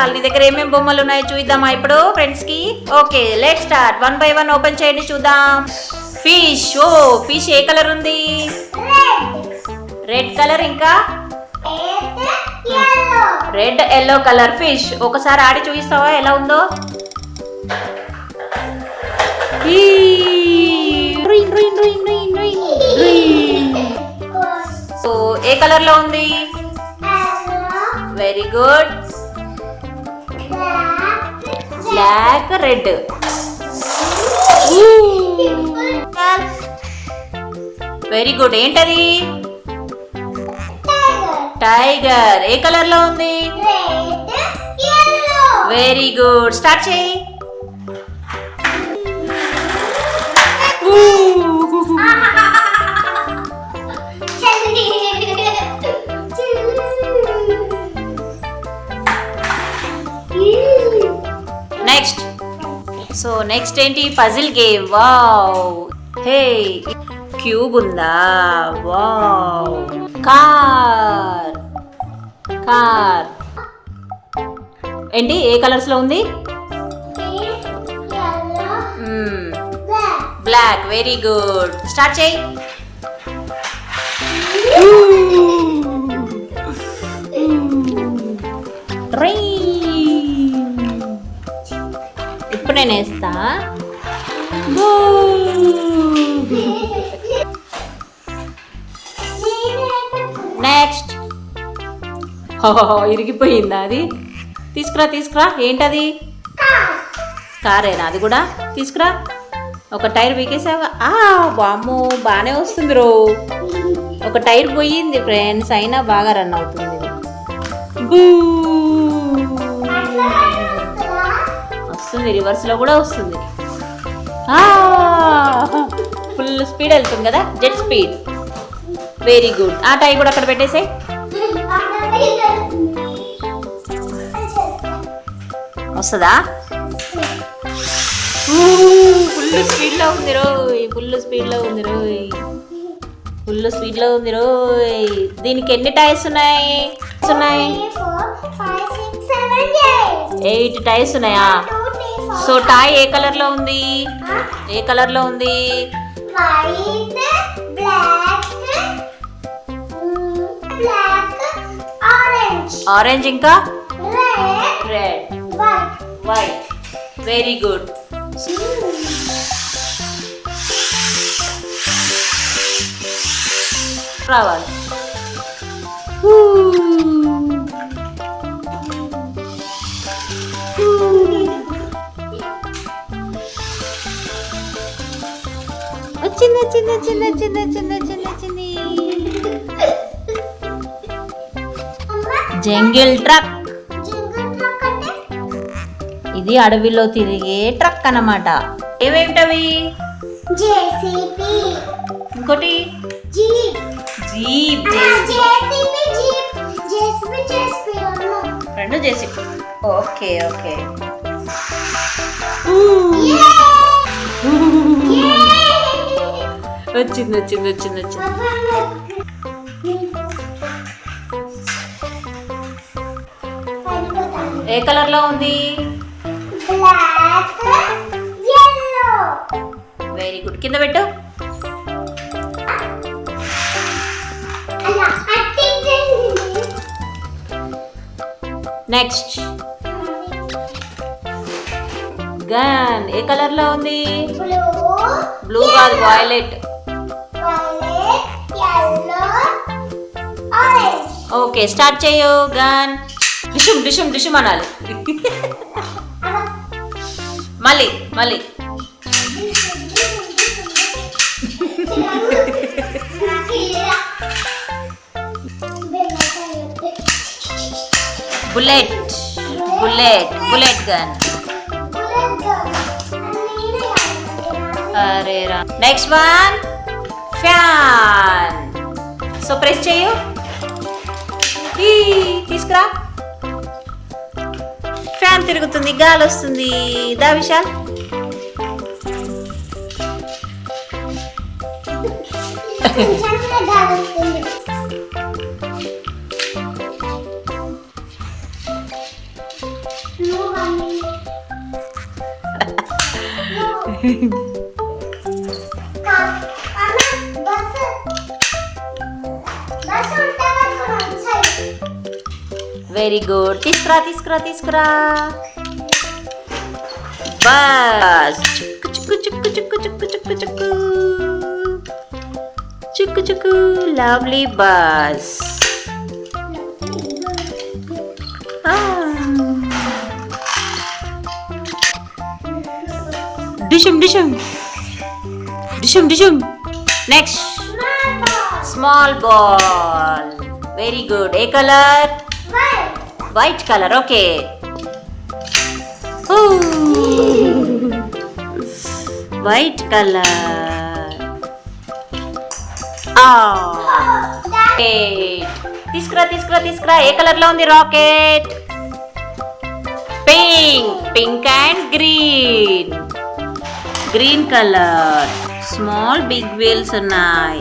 చాలు. నీ దగ్గర ఏమేమి బొమ్మలు ఉన్నాయో చూద్దామా ఇప్పుడు ఫ్రెండ్స్ కి? Okay, let start. 1 by 1 open చేయండి చూద్దాం. ఫిష్. ఓ ఫిష్ ఏ కలర్ ఉంది? Red colour. ఇంకా రెడ్ ఎల్లో కలర్ ఫిష్. ఒకసారి ఆడి చూపిస్తావా ఎలా ఉందో? సో ఏ కలర్ లో ఉంది? Very good. Black red. Very good. ఏంటది? టైగర్. ఏ కలర్ లో ఉంది? Very good. స్టార్ట్ చేయి. నెక్స్ట్. సో నెక్స్ట్ ఏంటి? Puzzle game. Wow. Hey, cube ఉందా? వావ్. కార్. కార్ ఏంటి? ఏ కలర్స్ లో ఉంది? బ్లాక్. Very good. స్టార్ట్ చేయి. ఇప్పుడు నేను వేస్తా. నెక్స్ట్. ఇరిగిపోయిందా అది? తీసుకురా తీసుకురా. ఏంటది? కారేనా అది కూడా? తీసుకురా. ఒక టైర్ వీకేసావా? బామ్మో, బాగానే వస్తుంది రో. ఒక టైర్ పోయింది ఫ్రెండ్స్, అయినా బాగా రన్ అవుతుంది. వస్తుంది, రివర్స్ లో కూడా వస్తుంది. ఫుల్ స్పీడ్ వెళ్తుంది కదా, జెట్ స్పీడ్. Very good. ఆ టైర్ కూడా అక్కడ పెట్టేసే. వస్తుందా? ఫుల్ స్పీడ్ లో ఉంది రోయ్. ఫుల్ స్పీడ్ లో ఉంది రోయ్. ఫుల్ స్పీడ్ లో ఉంది రోయ్. దీనికి ఎన్ని టైర్స్ ఉన్నాయి? 8 టైర్స్ ఉన్నాయా? సో టాయ్ ఏ కలర్ లో ఉంది? ఏ కలర్ లో ఉంది? ఆరెంజ్. ఇంకా రెడ్, వైట్. Very good. రావాలి. వచ్చింది వచ్చింది వచ్చింది వచ్చింది వచ్చింది వచ్చింది వచ్చింది. Jungle truck. ఇది అడవిలో తిరిగే ట్రక్ అన్నమాట. ఏమేమిటవి? ఇంకోటి జీప్. రెండు జేసీపీ. Okay okay. వచ్చింది వచ్చింది వచ్చింది వచ్చింది. ఏ కలర్ లో ఉంది? Very good. కింద పెట్టు. నెక్స్ట్. గన్. ఏ కలర్ లో ఉంది? బ్లూ కాదు, వైలెట్. ఓకే, స్టార్ట్ చేయు. గన్. డిషుమ్ డిషుమ్ డిషుమ్ అనాలి. మళ్ళీ మళ్ళీ. బుల్లెట్. బుల్లెట్. Bullet gun. అరే రా. Next one. Fan. So press చేయు. తీసుకురా. ఫ్యాన్ తిరుగుతుంది, గాలి వస్తుంది. దా విశాల్. Very good. తీసుకురా తీసుకురా తీసుకురా. బస్ చుక్కు చుక్కు చుక్కు చుక్కు చుక్కు చుక్కు చుక్కు చుక్కు. Lovely bus. డిషుమ్ డిషుమ్ డిషుమ్ డిషుమ్. Next small ball. Very good. ఏ colour? White colour. Okay. White colour. తీసుకురా తీసుకురా తీసుకురా. ఏ కలర్ లో ఉంది rocket? Pink. Pink and green. Green colour. Small big wheels ఉన్నాయి.